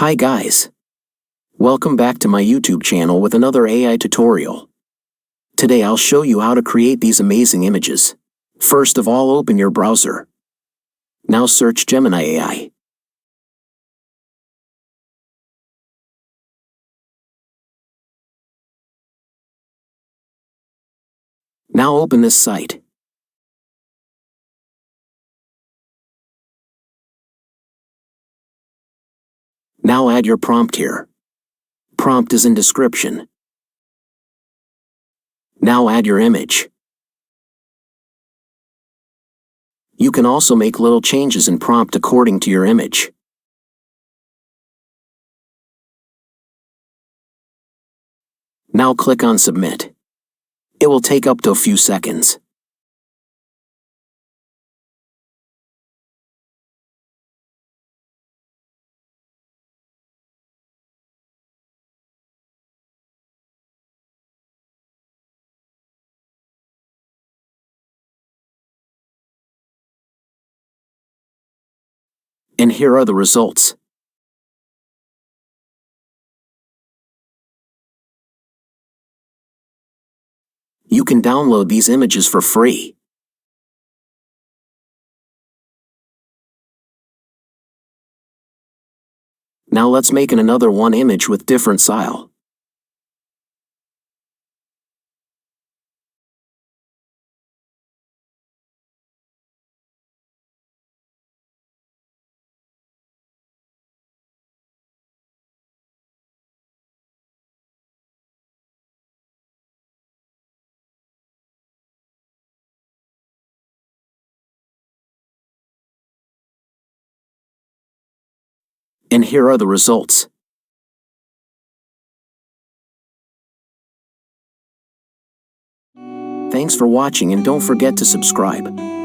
Hi guys. Welcome back to my YouTube channel with another AI tutorial. Today I'll show you how to create these amazing images. First of all, open your browser. Now search Gemini AI. Now open this site. Now add your prompt here. Prompt is in description. Now add your image. You can also make little changes in prompt according to your image. Now click on Submit. It will take up to a few seconds. And here are the results. You can download these images for free. Now let's make another one image with different style. And here are the results. Thanks for watching and don't forget to subscribe.